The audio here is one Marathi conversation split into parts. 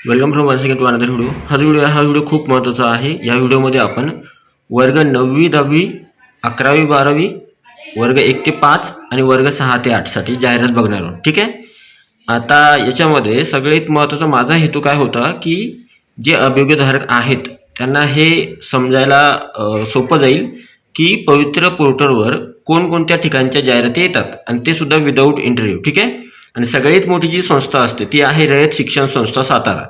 Welcome from once again to another video. हा व्हिडिओ खूप महत्त्वाचा आहे। या व्हिडिओमध्ये आपण वर्ग 9वी 10वी 11वी 12वी वर्ग 1 ते 5 आणि वर्ग 6 ते 8 साठी जाहिरात बघणार आहोत। ठीक आहे। आता याच्यामध्ये सगळ्यात महत्त्वाचा माझा हेतू काय होता की जे अभियोगधारक आहेत त्यांना हे समजायला सोपं जाईल की पवित्र पोर्टलवर कोणकोणत्या ठिकाणच्या जाहिराती येतात आणि ते सुद्धा विदाऊट इंटरव्ह्यू। ठीक आहे। आणि सगळ्यात मोठी जी संस्था असते ती आहे रयत शिक्षण संस्था सातारा।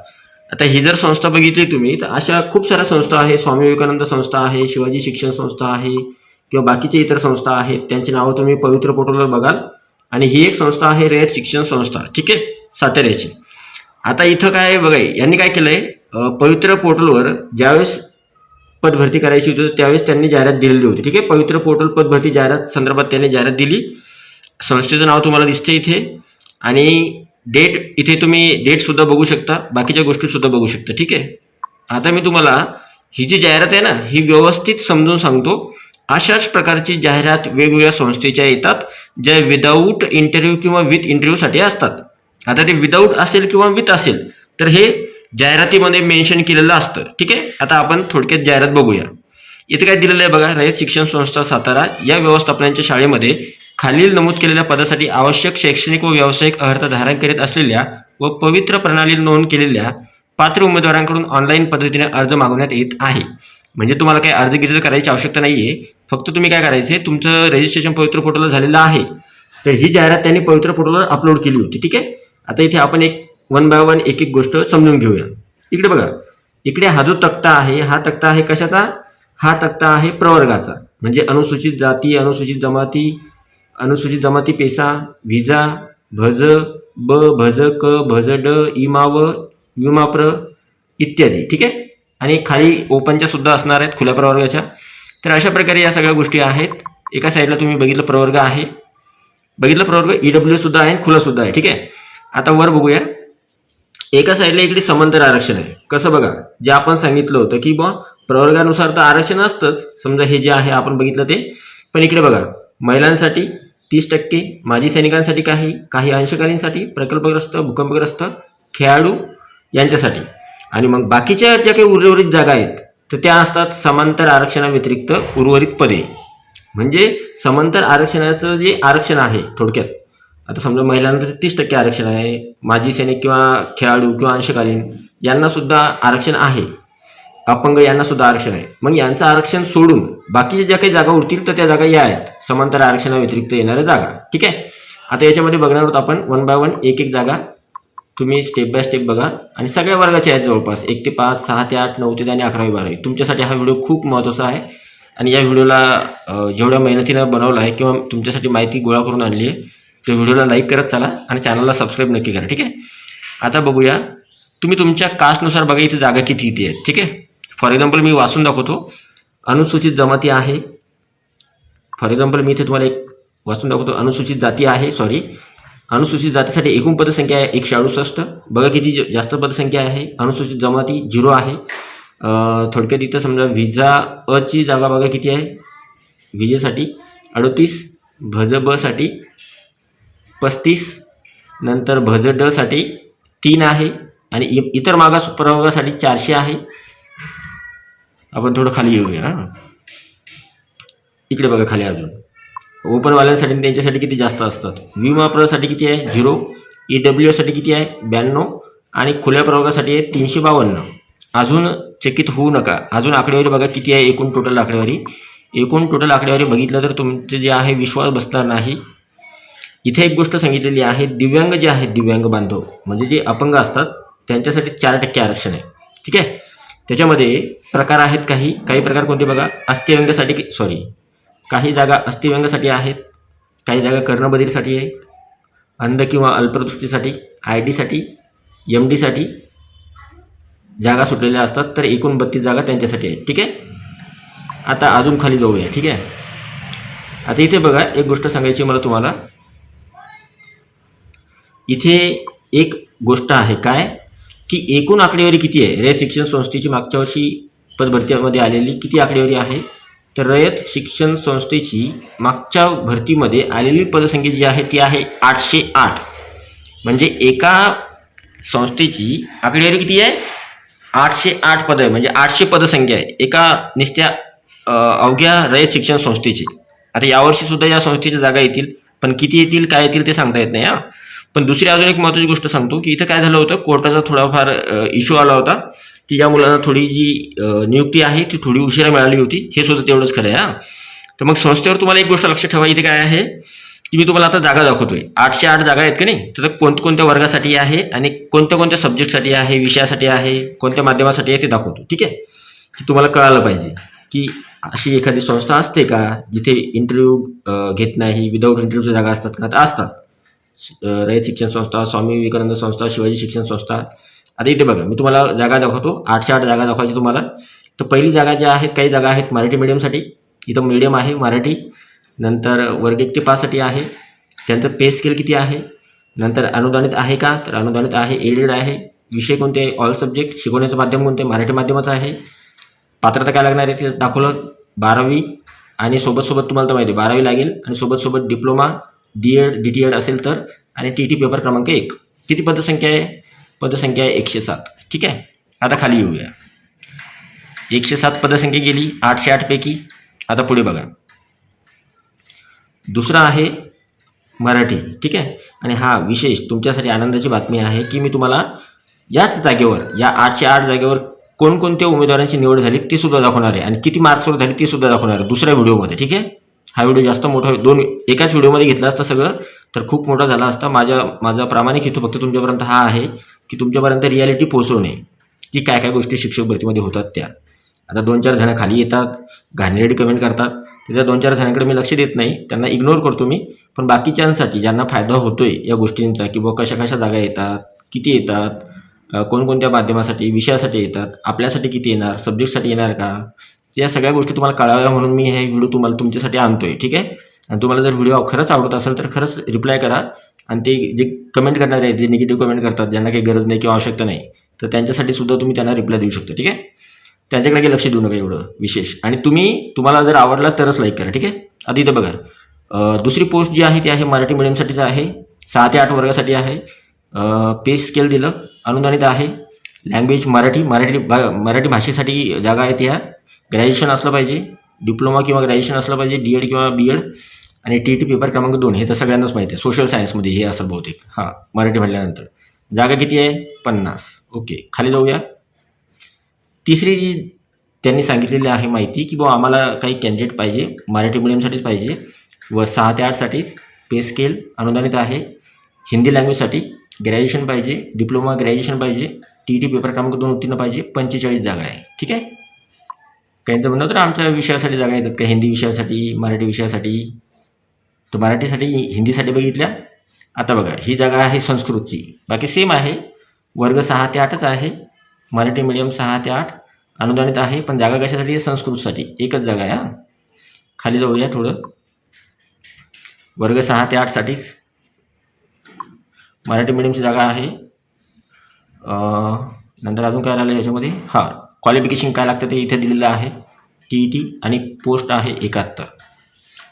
आता ही जर संस्था बघितली तुम्ही तर अशा खूप साऱ्या संस्था आहे, स्वामी विवेकानंद संस्था आहे, शिवाजी शिक्षण संस्था आहे किंवा बाकीचे इतर संस्था आहेत, त्यांची नावं तुम्ही पवित्र पोर्टलवर बघाल। आणि ही एक संस्था आहे रयत शिक्षण संस्था, ठीक आहे, साताऱ्याची। आता इथं काय बघा, यांनी काय केलंय, पवित्र पोर्टलवर ज्यावेळेस पदभरती करायची होती त्यावेळेस त्यांनी जाहिरात दिलेली होती। ठीक आहे। पवित्र पोर्टल पदभरती जाहिरात संदर्भात त्यांनी जाहिरात दिली। संस्थेचं नाव तुम्हाला दिसते इथे आणि डेट इथे तुम्ही डेट सुद्धा बघू शकता, बाकीच्या गोष्टी सुद्धा बघू शकता। ठीक आहे। आता मी तुम्हाला ही जी जाहिरात आहे ना ही व्यवस्थित समजून सांगतो। अशाच प्रकारची जाहिरात वेगवेगळ्या संस्थेच्या येतात ज्या विदाऊट इंटरव्ह्यू किंवा विथ इंटरव्ह्यूसाठी असतात। आता ते विदाऊट असेल किंवा विथ असेल तर हे जाहिरातीमध्ये मेन्शन केलेलं असतं। ठीक आहे। आता आपण थोडक्यात जाहिरात बघूया। इथे काय दिलेलं आहे बघा, रयत शिक्षण संस्था सातारा या व्यवस्थापनाच्या शाळेमध्ये खालील नमूद केलेल्या पदासाठी आवश्यक शैक्षणिक व व्यावसायिक अर्हता धारण करीत असलेल्या व पवित्र प्रणालीत नोंद केलेल्या पात्र उमेदवारांकडून ऑनलाईन पद्धतीने अर्ज मागवण्यात येत आहे। म्हणजे तुम्हाला काही अर्ज गिर्ज करायची आवश्यकता नाहीये, फक्त तुम्ही काय करायचे, तुमचं रजिस्ट्रेशन पवित्र पोर्टलवर झालेलं आहे तर ही जाहिरात त्यांनी पवित्र पोर्टलवर अपलोड केली होती। ठीक आहे। आता इथे आपण एक वन बाय वन एक एक गोष्ट समजून घेऊया। इकडे बघा, इकडे हा जो तक्ता आहे हा तक्ता आहे कशाचा, हा तक्ता आहे प्रवर्गाचा, म्हणजे अनुसूचित जाती, अनुसूचित जमाती पेसा, विजा, भज, ब, भज, क, भज, ड, इमाव, विमाप्र इत्यादी। ठीक आहे। आणि खाली ओपनच्या सुद्धा असणार आहेत, खुल्या प्रवर्गाच्या। तर अशा प्रकारे या सगळ्या गोष्टी आहेत। एका साईडला तुम्ही बघितलं प्रवर्ग आहे, बघितलं प्रवर्ग ईडब्ल्यू सुद्धा आहे, खुला सुद्धा आहे। ठीक आहे। आता वर बघूया, एका साईडला इकडे समांतर आरक्षण आहे। कसं बघा, जे आपण सांगितलं होतं की बा प्रवर्गानुसार तर आरक्षण असतंच, समजा हे जे आहे आपण बघितलं ते, पण इकडे बघा महिलांसाठी 30%, माजी सैनिकांसाठी काही अंशकालीनसाठी, प्रकल्पग्रस्त, भूकंपग्रस्त, खेळाडू यांच्यासाठी, आणि मग बाकीच्या ज्या काही उर्वरित जागा आहेत तर त्या असतात समांतर आरक्षणाव्यतिरिक्त उर्वरित पदे। म्हणजे समांतर आरक्षणाचं जे आरक्षण आहे थोडक्यात, आता समजा महिलांना 30% आरक्षण आहे, माजी सैनिक किंवा खेळाडू किंवा अंशकालीन यांना सुद्धा आरक्षण आहे, अपंग यांना सुद्धा आरक्षण आहे। मग यांचं आरक्षण सोडून बाकीच्या ज्या काही जागा उरतील तर त्या जागा या आहेत समांतर आरक्षणाव्यतिरिक्त येणाऱ्या जागा। ठीक आहे। आता याच्यामध्ये बघणार आहोत आपण वन बाय वन एक एक जागा, तुम्ही स्टेप बाय स्टेप बघा। आणि सगळ्या वर्गाच्या आहेत जवळपास 1 ते 5, 6 ते 8, 9 ते 10 आणि 11वी 12वी। तुमच्यासाठी हा व्हिडिओ खूप महत्त्वाचा आहे आणि या व्हिडिओला जेवढ्या मेहनतीनं बनवला आहे किंवा तुमच्यासाठी माहिती गोळा करून आणली आहे त्या व्हिडिओला लाईक करत चला आणि चॅनलला सबस्क्राईब नक्की करा। ठीक आहे। आता बघूया, तुम्ही तुमच्या कास्टनुसार बघा इथे जागा किती आहेत। ठीक आहे। फॉर एक्झाम्पल मी वाचून दाखवतो, अनुसूचित जमाती आहे, फॉर एक्झाम्पल मी इथे तुम्हाला एक वाचून दाखवतो, अनुसूचित जाती आहे, अनुसूचित जातीसाठी एकूण पदसंख्या आहे 168, बघा किती जास्त पदसंख्या आहे। अनुसूचित जमाती 0 आहे। थोडक्यात इथं समजा विजा अची जागा बघा किती आहे, विजेसाठी 38, भज ब साठी 35, नंतर भज ड साठी 3 आहे आणि इतर मागास प्रवर्गासाठी 400 आहे। आपण थोडं खाली येऊया, इकडे बघा खाली अजून ओपनवाल्यांसाठी त्यांच्यासाठी किती जास्त असतात। विमाप्रसाठी किती आहे 0, ईडब्ल्यू साठी किती आहे 92 आणि खुल्या प्रवर्गासाठी आहे 352। अजून चकित होऊ नका, अजून आकडेवारी बघा किती आहे, एकूण टोटल आकडेवारी बघितलं तर तुमचे जे आहे विश्वास बसणार नाही। इथे एक गोष्ट सांगितलेली आहे, दिव्यांग जे आहेत, दिव्यांग बांधव म्हणजे जे अपंग असतात त्यांच्यासाठी 4% आरक्षण आहे। ठीक आहे। त्याच्यामध्ये प्रकार आहेत, काही प्रकार कोणते बघा, अस्थिव्यंगासाठी काही जागा अस्थिव्यंगासाठी आहेत, काही जागा कर्णबधिरसाठी आहे, अंध किंवा अल्पदृष्टीसाठी, ID साठी, MD साठी जागा सुटलेल्या असतात, तर एकूण 32 जागा त्यांच्यासाठी आहेत। ठीक आहे। आता अजून खाली जाऊया। ठीक आहे। आता इथे बघा एक गोष्ट सांगायची मला तुम्हाला, इथे एक गोष्ट आहे काय की एकूण आकडेवारी किती आहे, रयत शिक्षण संस्थेची मागच्या वर्षी पदभरतीमध्ये आलेली किती आकडेवारी आहे, तर रयत शिक्षण संस्थेची मागच्या भरतीमध्ये आलेली पदसंख्या जी आहे ती आहे 808। म्हणजे एका संस्थेची आकडेवारी किती आहे? 808 पदं आहे, म्हणजे 800 पदसंख्या आहे एका नुसत्या अवघ्या रयत शिक्षण संस्थेची. आता यावर्षी सुद्धा या संस्थेच्या जागा येतील, पण किती येतील काय येतील ते सांगता येत नाही हा. पण दुसरी अजून एक महत्त्वाची गोष्ट सांगतो की इथं काय झालं होतं, कोर्टाचा थोडाफार इश्यू आला होता की या मुलांना थोडी जी नियुक्ती आहे ती थोडी उशिरा मिळाली होती, हे सुद्धा तेवढंच खरं आहे हा. तर मग संस्थेवर तुम्हाला एक गोष्ट लक्षात ठेवा, इथे काय आहे की मी तुम्हाला आता जागा दाखवतोय. 808 जागा आहेत की नाही, तर कोणत्या वर्गासाठी आहे आणि कोणत्या सब्जेक्टसाठी आहे, विषयासाठी आहे, कोणत्या माध्यमासाठी आहे ते दाखवतो. ठीक आहे, की तुम्हाला कळालं पाहिजे की अशी एखादी संस्था असते का जिथे इंटरव्ह्यू घेत नाही, विदाऊट इंटरव्ह्यूच्या जागा असतात का? तर असतात. रयत शिक्षण संस्था, स्वामी विवेकानंद संस्था, शिवाजी शिक्षण संस्था. आता इथे बघा मी तुम्हाला जागा दाखवतो, 808 जागा दाखवायची तुम्हाला. तर पहिली जागा ज्या आहेत, काही जागा आहेत मराठी मीडियमसाठी. इथं मीडियम आहे मराठी. नंतर वर्ग 1 ते 5 साठी आहे. त्यांचं पे स्केल किती आहे. नंतर अनुदानित आहे का, तर अनुदानित आहे, एडेड आहे. विषय कोणते, ऑल सब्जेक्ट. शिकवण्याचं माध्यम कोणते, मराठी माध्यमाचं आहे. पात्रता काय लागणार आहे ते दाखवलं, 12वी. आणि सोबत तुम्हाला तर माहिती आहे 12वी लागेल, आणि सोबत डिप्लोमा, DED DTED असेल तर, आणि TT पेपर क्रमांक 1. किती पदसंख्या आहे, पदसंख्या आहे 107. ठीक आहे, आता खाली येऊया. 107 पदसंख्या गेली 808 पैकी. आता पुढे बघा, दुसरा आहे मराठी. ठीक आहे, आणि हा विशेष तुमच्यासाठी आनंदाची बातमी आहे की मी तुम्हाला याच जागेवर, या 808 जागेवर कोणकोणत्या उमेदवारांची निवड झाली ते सुद्धा दाखवणार आहे, आणि किती मार्क्सवर झाली ते सुद्धा दाखवणार आहे दुसऱ्या व्हिडिओमध्ये. ठीक आहे, हा व्हिडिओ जास्त मोठा, एकाच व्हिडिओमध्ये घेतला असता सगळं तर खूप मोठा झाला असता. माझा प्रामाणिक हेतू फक्त तुमच्यापर्यंत हा आहे की तुमच्यापर्यंत रियालिटी पोहोचवणे, की काय काय गोष्टी शिक्षक भरतीमध्ये होतात त्या. आता 2-4 जण खाली येतात, घाणेरडी कमेंट करतात, त्याच्या 2-4 जणांकडे मी लक्ष देत नाही, त्यांना इग्नोर करतो मी. पण बाकीच्यांसाठी ज्यांना फायदा होतोय या गोष्टींचा, की बुवा कशा जागा येतात, किती येतात, कोणकोणत्या माध्यमासाठी, विषयासाठी येतात, आपल्यासाठी किती येणार, सब्जेक्टसाठी येणार का, या सगळ्या गोष्टी तुम्हाला कळाव्या म्हणून मी हे व्हिडिओ तुम्हाला तुमच्यासाठी आणतोय. ठीक आहे, आणि तुम्हाला जर व्हिडिओ खरंच आवडत असेल तर खरंच रिप्लाय करा. आणि ते जे कमेंट करणारे आहेत, जे निगेटिव्ह कमेंट करतात, ज्यांना काही गरज नाही किंवा आवश्यकता नाही, तर त्यांच्यासाठी सुद्धा तुम्ही त्यांना रिप्लाय देऊ शकता. ठीक आहे, त्यांच्याकडे काही लक्ष देऊ नका एवढं विशेष. आणि तुम्हाला जर आवडला तरच लाईक करा. ठीक आहे, आता इथं बघा, दुसरी पोस्ट जी आहे ती आहे मराठी मिडियमसाठीच आहे, 6 ते 8 वर्गासाठी आहे. पे स्केल दिलं, अनुदानित आहे. लँग्वेज मराठी भाषेसाठी जागा आहेत. ह्या ग्रॅज्युएशन असलं पाहिजे, डिप्लोमा किंवा ग्रॅज्युएशन असलं पाहिजे, DED किंवा BED, आणि TT पेपर क्रमांक 2 हे तर सगळ्यांनाच माहिती आहे. सोशल सायन्समध्ये हे असेल बहुतेक. हां, मराठी म्हटल्यानंतर जागा किती आहे, 50. ओके, खाली जाऊया. तिसरी जी त्यांनी सांगितलेली आहे माहिती की बुवा आम्हाला काही कॅन्डिडेट पाहिजे, मराठी मिडियमसाठीच पाहिजे, व 6 ते 8साठीच पे स्केल अनुदानित आहे. हिंदी लँग्वेजसाठी ग्रॅज्युएशन पाहिजे, डिप्लोमा ग्रॅज्युएशन पाहिजे, TT पेपर क्रमांक 2 उत्तीर्ण पाहिजे. 45 जागा आहे. ठीक आहे, काहींचं म्हणणं तर आमच्या विषयासाठी जागा येतात का, हिंदी विषयासाठी, मराठी विषयासाठी. तर मराठीसाठी, हिंदीसाठी बघितल्या. आता बघा, ही जागा आहे संस्कृतची, बाकी सेम आहे, वर्ग 6 ते 8च आहे. मराठी मीडियम 6 ते 8 अनुदानित आहे, पण जागा कशासाठी आहे, संस्कृतसाठी. एकच जागा आहे. खाली जाऊया थोडं, वर्ग 6 ते 8साठीच मराठी मीडियमची जागा आहे. नंतर अजून काय राहिलं याच्यामध्ये, हां, क्वालिफिकेशन काय लागतं ते इथे दिलेलं आहे, TET, आणि पोस्ट आहे 71.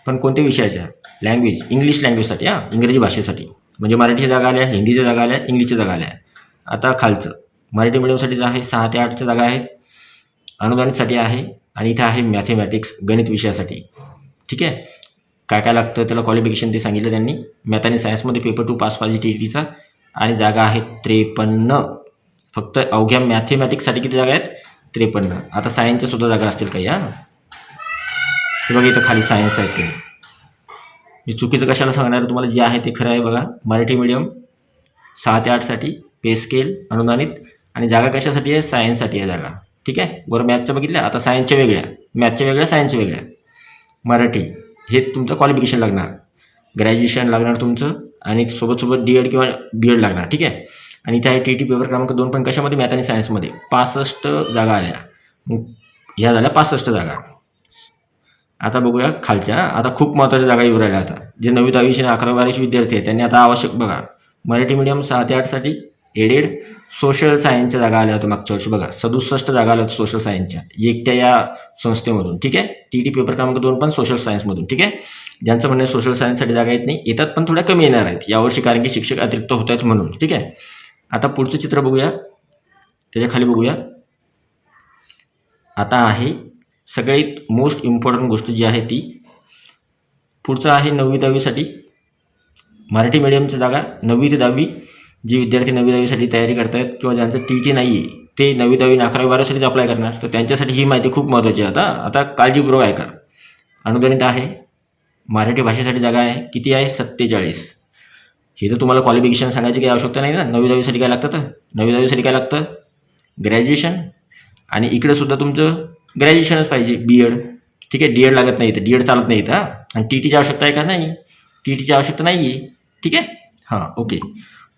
पण कोणत्या विषयाच्या, लँग्वेज, इंग्लिश लँग्वेजसाठी, इंग्रजी भाषेसाठी. म्हणजे मराठीच्या जागा आल्या, हिंदीच्या जागा आल्या, इंग्लिशच्या जागा आल्या. आता खालचं मराठी मीडियमसाठीच आहे, 6 ते 8च्या जागा आहेत, अनुदानितसाठी आहे. आणि इथे आहे मॅथेमॅटिक्स, गणित विषयासाठी. ठीक आहे, काय लागतं त्याला क्वालिफिकेशन ते सांगितलं त्यांनी. मॅथ आणि सायन्समध्ये पेपर 2 पास पाहिजे TETचा, आणि जागा आहेत 53. फक्त अवघ्या मॅथेमॅटिक्ससाठी किती जागा आहेत, 53. आता सायन्सच्या सुद्धा जागा असतील काही. हे बघा इथं खाली सायन्स आहेत. ते मी चुकीचं कशाला सांगणार, तुम्हाला जे आहे ते खरं आहे. बघा, मराठी मीडियम 6 ते 8साठी पे स्केल अनुदानित, आणि जागा कशासाठी आहे, सायन्ससाठी आहे जागा. ठीक आहे, बरं मॅथच्या बघितल्या. आता सायन्सच्या वेगळ्या, मॅथच्या वेगळ्या, सायन्सच्या वेगळ्या. मराठी हे तुमचं क्वालिफिकेशन लागणार, ग्रॅज्युएशन लागणार तुमचं, आणि सोबत DED किंवा BED लागणार. ठीक आहे, आणि इथे आहे TT पेपर क्रमांक 2, पण कशामध्ये, मॅथ आणि सायन्समध्ये. 65 जागा आल्या. मग ह्या झाल्या 65 जागा. आता बघूया खालच्या. आता खूप महत्त्वाच्या जागा येऊ राहिल्या. आता जे 9वी 10वी आणि 11वी 12वीचे विद्यार्थी आहेत त्यांनी आता आवश्यक बघा, मराठी मीडियम 6 ते 8साठी एडेड. सोशल सायन्सच्या जागा आल्या होत्या मागच्या वर्षी. बघा 67 जागा आल्या होत्या सोशल सायन्सच्या एकट्या या संस्थेमधून. ठीक आहे, TT पेपर क्रमांक 2 पण सोशल सायन्समधून. ठीक आहे, ज्यांचं म्हणणं सोशल सायन्ससाठी जागा येत नाही, येतात पण थोड्या कमी येणार आहेत यावर्षी, कारण की शिक्षक अतिरिक्त होत आहेत म्हणून. ठीक आहे, आता पुढचं चित्र बघूया, त्याच्या खाली बघूया. आता आहे सगळ्यात मोस्ट इम्पॉर्टंट गोष्ट जी आहे ती पुढचं आहे 9वी 10वीसाठी मराठी मीडियमच्या जागा. 9वी ते 10वी जे विद्यार्थी 9वी 10वीसाठी तयारी करतायत किंवा ज्यांचं TET नाही आहे ते 9वी 10वी 11वी 12वीसाठीच अप्लाय करणार, तर त्यांच्यासाठी ही माहिती खूप महत्त्वाची आहे. आता काळजीपूर्वक ऐका. अनुदानित आहे मराठी भाषेसाठी जागा आहे. किती आहे? 47. हे तर तुम्हाला क्वालिफिकेशन सांगायची काही आवश्यकता नाही ना. 9वी 10वीसाठी काय लागतं? तर 9वी 10वीसाठी काय लागतं? ग्रॅज्युएशन. आणि इकडे सुद्धा तुमचं ग्रॅज्युएशनच पाहिजे, BEd. ठीक आहे, DEd लागत नाही, तर DEd चालत नाही. हां, आणि TETची आवश्यकता आहे का? नाही, TETची आवश्यकता नाही आहे. ठीक आहे, हां, ओके.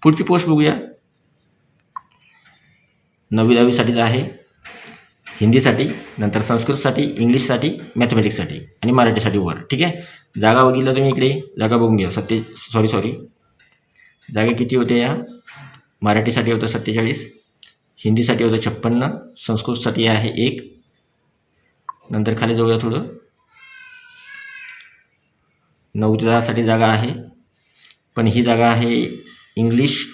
पुढची पोस्ट बघूया. 9वी 10वीसाठीच आहे. हिंदीसाठी, नंतर संस्कृतसाठी, इंग्लिशसाठी, मॅथमॅटिक्ससाठी आणि मराठीसाठी वर. ठीक आहे, जागा बघितलं तुम्ही इकडे, जागा बघून घ्या. सॉरी जागा किती होते या? मराठीसाठी होतं 47, हिंदीसाठी होतं 56, संस्कृतसाठी आहे 1. नंतर खाली जाऊया थोडं. 9 ते 10साठी जागा आहे, पण ही जागा आहे इंग्लिश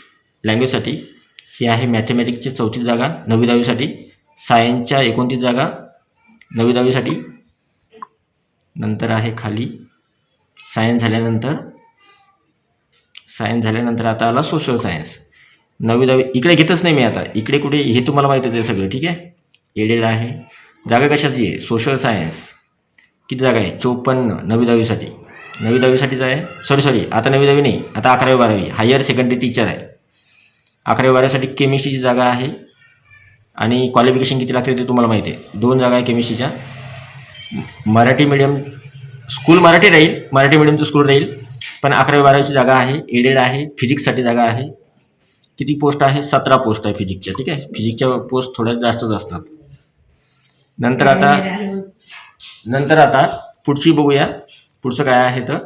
लँग्वेजसाठी. ही आहे मॅथमॅटिक्सची 34 जागा 9वी 10वीसाठी. सायन्सच्या 29 जागा 9वी 10वीसाठी. नंतर आहे खाली सायन्स झाल्यानंतर आता आला सोशल सायन्स. 9वी 10वी इकडे घेतच नाही मी आता. इकडे कुठे हे तुम्हाला माहितीच आहे सगळं. ठीक आहे, एडेड आहे. जागा कशाची आहे? Social science. किती जागा आहे? 54 9वी 10वीसाठी. 9वी 10वीसाठीच आहे. सॉरी आता 9वी 10वी नाही, आता 11वी 12वी हायर सेकंडरी टीचर आहे. 11वी 12वीसाठी केमिस्ट्रीची जागा आहे. आणि क्वालिफिकेशन किती लागते ते तुम्हाला माहिती आहे. 2 जागा आहे केमिस्ट्रीच्या. मराठी मीडियम स्कूल मराठी राहील, मराठी मीडियमचं स्कूल राहील, पण 11वी 12वीची जागा आहे. एडेड आहे. फिजिक्ससाठी जागा आहे. किती पोस्ट आहे? 17 पोस्ट आहे फिजिक्सच्या. ठीक आहे, फिजिक्सच्या पोस्ट थोड्या जास्तच असतात. नंतर आता पुढची बघूया. पुढचं काय आहे तर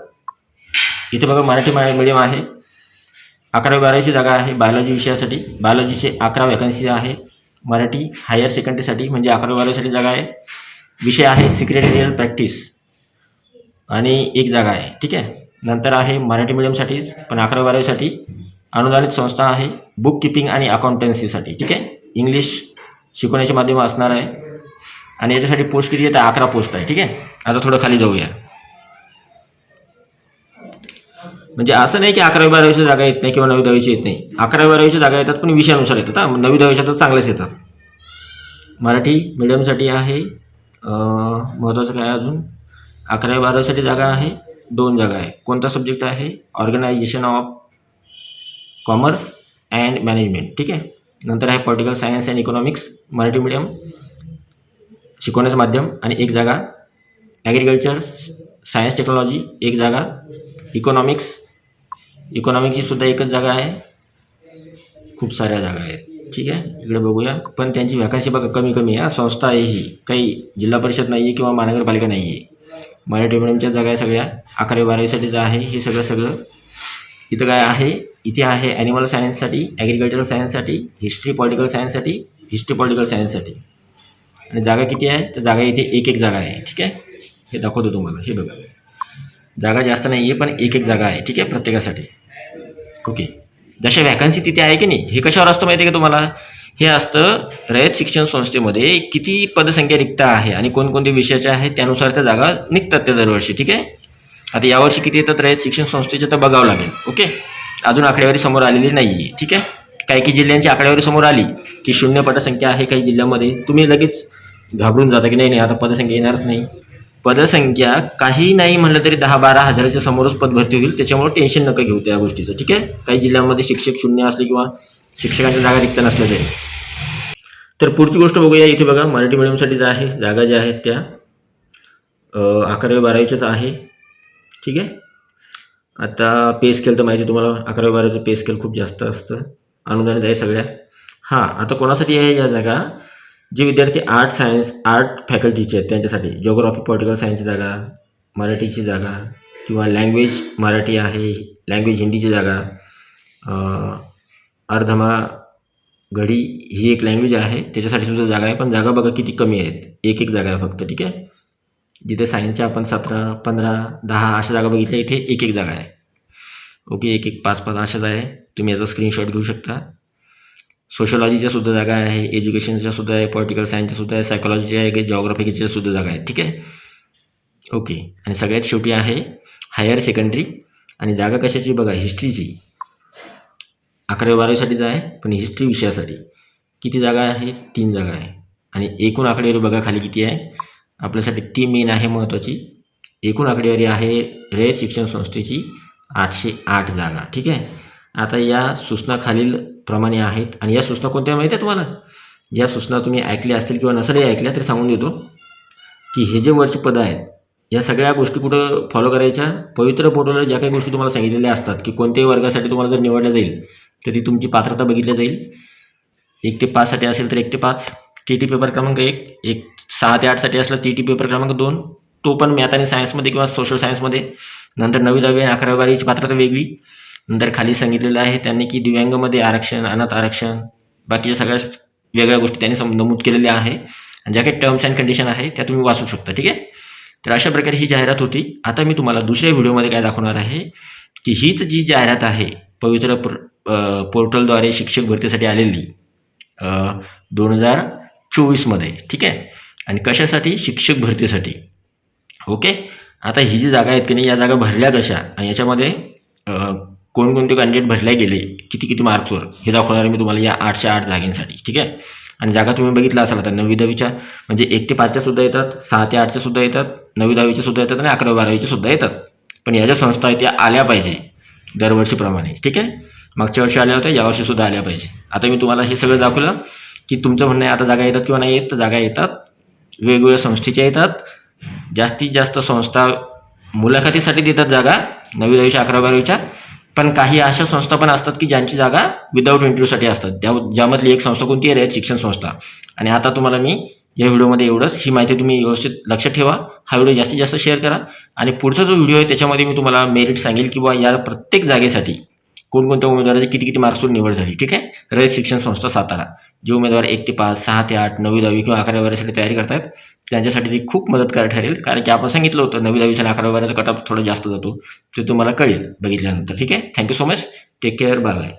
इथे बघा मराठी मीडियम आहे. 11वी 12वीची जागा आहे बायोलॉजी विषयासाठी. बायोलॉजीचे 11 वॅकन्सी आहे. मराठी हायर सेकंडरीसाठी म्हणजे 11वी 12वीसाठी जागा आहे. विषय आहे सिक्रेटरियल प्रॅक्टिस आणि 1 जागा आहे. ठीक आहे, नंतर आहे मराठी मीडियमसाठीच पण 11वी 12वीसाठी अनुदानित संस्था आहे बुक किपिंग आणि अकाउंटन्सीसाठी. ठीक आहे, इंग्लिश शिकवण्याचे माध्यम असणार आहे. आणि याच्यासाठी पोस्ट किती आहे? तर 11 पोस्ट आहे. ठीक आहे, आता थोडं खाली जाऊया. म्हणजे असं नाही की 11वी 12वीच्या जागा येत नाही किंवा 9वी 10वीची येत नाही. 11वी 12वीच्या जागा येतात पण विषयानुसार येतात. 9वी 10वीच्या तर चांगलेच येतात. मराठी मीडियमसाठी आहे. महत्त्वाचं काय अजून? 11वी 12वीसाठी जागा आहे. 2 जागा आहे. कोणता सब्जेक्ट आहे? Organisation of commerce and management. ठीक आहे, नंतर आहे political science and economics Marathi medium शिकवण्याचं माध्यम आणि 1 जागा. ॲग्रिकल्चर सायन्स टेक्नॉलॉजी 1 जागा. इकॉनॉमिक्सची सुद्धा 1च जागा आहे. खूप साऱ्या जागा आहेत. ठीक आहे, इकडे बघूया. पण त्यांची वॅकन्सी बघा कमी आहे. संस्था आहे ही, काही जिल्हा परिषद नाही आहे किंवा महानगरपालिका नाही आहे. मराठी मीडियमच्या जागा आहे सगळ्या. 11वी 12वीसाठीच आहे हे सगळं. इथं काय आहे? इथे आहे ॲनिमल सायन्ससाठी, ॲग्रिकल्चरल सायन्ससाठी, हिस्ट्री पॉलिटिकल सायन्ससाठी. आणि जागा किती आहे? तर जागा इथे 1 जागा आहे. ठीक आहे, हे दाखवतो तुम्हाला. हे बघा, जागा जास्त नाही आहे पण 1 जागा आहे. ठीक आहे, प्रत्येकासाठी. ओके, जशा वॅकन्सी तिथे आहे की नाही, हे कशावर असतं माहिती आहे का तुम्हाला? हे असतं रयत शिक्षण संस्थेमध्ये किती पदसंख्या रिक्त आहे आणि कोणकोणते विषयाच्या आहेत त्यानुसार त्या जागा निघतात त्या दरवर्षी. ठीक आहे, आता यावर्षी किती येतात रयत शिक्षण संस्थेच्या तर बघावं लागेल. ओके, अजून आकडेवारी समोर आलेली नाही आहे. ठीक आहे, काही जिल्ह्यांची आकडेवारी समोर आली की 0 पदसंख्या आहे काही जिल्ह्यामध्ये, तुम्ही लगेच घाबरून जाता की नाही आता पदसंख्या येणारच नाही. पदसंख्या काही नाही म्हणलं तरी 10-12 हजाराच्या समोरच पद भरती होईल. त्याच्यामुळे टेन्शन नका घेऊ त्या गोष्टीचं. ठीक आहे, काही जिल्ह्यांमध्ये शिक्षक 0 असले किंवा शिक्षकांच्या जागा रिक्त नसल्या तरी. तर पुढची गोष्ट बघूया. इथे बघा मराठी मीडियमसाठी आहे जागा ज्या आहेत त्या 11वी 12वीच्याच आहे. ठीक आहे, आता पे स्केल तर माहिती तुम्हाला. 11वी 12वीचं पे स्केल खूप जास्त असतं. अनुदानित आहे सगळ्या. आता कोणासाठी आहे या जागा? जे विद्यार्थी आर्ट फॅकल्टीचे आहेत त्यांच्यासाठी. जिओग्राफी पॉलिटिकल सायन्सची जागा, मराठीची जागा किंवा लँग्वेज मराठी आहे, लँग्वेज हिंदीची जागा, अर्धमा घडी ही एक लँग्वेज आहे त्याच्यासाठी सुद्धा जागा आहे. पण जागा बघा किती कमी आहेत. 1 जागा आहे फक्त. ठीक आहे, जिथे सायन्सच्या आपण 17, 15, 10 अशा जागा बघितल्या, इथे 1 जागा आहे. ओके, 1, 5 अशाच आहे. तुम्ही याचा स्क्रीनशॉट घेऊ शकता. सोशलॉजीच्या सुद्धा जागा आहे, एज्युकेशनच्या सुद्धा आहे, पॉलिटिकल सायन्सच्या सुद्धा आहे, सायकोलॉजीच्या आहे, जॉग्राफिकच्या सुद्धा जागा आहेत. ठीक आहे, ओके. आणि सगळ्यात शेवटी आहे हायर सेकंडरी. आणि जागा कशाची बघा, हिस्ट्रीची. 11वी-12वीसाठीच आहे, पण हिस्ट्री विषयासाठी किती जागा आहे? 3 जागा आहे. आणि एकूण आकडेवारी बघा खाली किती आहे. आपल्यासाठी ती मेन आहे महत्त्वाची. एकूण आकडेवारी आहे रयत शिक्षण संस्थेची 808 जागा. ठीक आहे. आता या सूचना खालील प्रमाणे आहेत. आणि या सूचना कोणत्या माहिती आहे तुम्हाला? या सूचना तुम्ही ऐकल्या असतील किंवा नसलही ऐकल्या तरी सांगून देतो की हे जे वरची पदं आहेत या सगळ्या गोष्टी कुठं फॉलो करायच्या? पवित्र पोर्टलवर ज्या काही गोष्टी तुम्हाला सांगितलेल्या असतात की कोणत्याही वर्गासाठी तुम्हाला जर निवडलं जाईल तर ती तुमची पात्रता बघितली जाईल. 1 ते 5साठी असेल तर 1 ते 5 TT पेपर क्रमांक 1, 6 ते 8साठी असला TT पेपर क्रमांक 2, तो पण मॅथ आणि सायन्समध्ये किंवा सोशल सायन्समध्ये. नंतर 9वी 10वी आणि 11वी-12वीची पात्रता वेगळी. नंतर खाली सांगितलेलं आहे त्यांनी की दिव्यांगामध्ये आरक्षण, अनाथ आरक्षण, बाकीच्या सगळ्या वेगळ्या गोष्टी त्यांनी नमूद केलेल्या आहे. आणि ज्या काही टर्म्स अँड कंडिशन आहे त्या तुम्ही वाचू शकता. ठीक आहे. तर अशा प्रकारे ही जाहिरात होती. आता मी तुम्हाला दुसऱ्या व्हिडिओमध्ये काय दाखवणार आहे की हीच जी जाहिरात आहे पवित्र पोर्टलद्वारे शिक्षक भरतीसाठी आलेली 2024मध्ये. ठीक आहे. आणि कशासाठी? शिक्षक भरतीसाठी. ओके. आता ही जी जागा आहेत की नाही या जागा भरल्या कशा आणि याच्यामध्ये कोणकोणते कॅन्डिडेट भरल्या गेले, किती मार्क्सवर, हे दाखवणार मी तुम्हाला या 808 जागांसाठी. ठीक आहे. आणि जागा तुम्ही बघितला असाल आता 9वी 10वीच्या म्हणजे 1 ते 5च्या सुद्धा येतात, 6 ते 8च्या सुद्धा येतात, 9वी 10वीच्या सुद्धा येतात आणि 11वी-12वीच्या सुद्धा येतात. पण या ज्या संस्था आहेत त्या आल्या पाहिजे दरवर्षीप्रमाणे. ठीक आहे. मागच्या वर्षी आल्या होत्या, यावर्षी सुद्धा आल्या पाहिजे. आता मी तुम्हाला हे सगळं दाखवलं की तुमचं म्हणणं आहे आता जागा येतात किंवा नाही येत. तर जागा येतात, वेगवेगळ्या संस्थेच्या येतात. जास्तीत जास्त संस्था मुलाखतीसाठी देतात जागा 9वी 10वीच्या 11वी-12वीच्या. पण काही अशा संस्था पण असतात की ज्यांची जागा विदाऊट इंटरव्ह्यूसाठी असतात. ज्यामधली एक संस्था कोणती आहे? शिक्षण संस्था. आणि आता तुम्हाला मी या व्हिडिओमध्ये एवढंच. ही माहिती तुम्ही व्यवस्थित लक्षात ठेवा. हा व्हिडिओ जास्तीत जास्त शेअर करा. आणि पुढचा जो व्हिडिओ आहे त्याच्यामध्ये मी तुम्हाला मेरिट सांगेल किंवा या प्रत्येक जागेसाठी कोणकोणत्या उमेदवाराची किती मार्क्सवर निवड झाली. ठीक आहे. रयत शिक्षण संस्था सातारा जे उमेदवार 1 ते 5, 6 ते 8, 9वी 10वी किंवा 11वी-12वीसाठी तयारी करतात त्यांच्यासाठी ती खूप मदतगार ठरेल. कारण की आपण सांगितलं होतं 9वी 10वीच्या आणि 11वी-12वीचा कट ऑफ थोडा जास्त जातो. ते तुम्हाला कळेल बघितल्यानंतर. ठीक आहे. Thank you so much. Take care. Bye bye.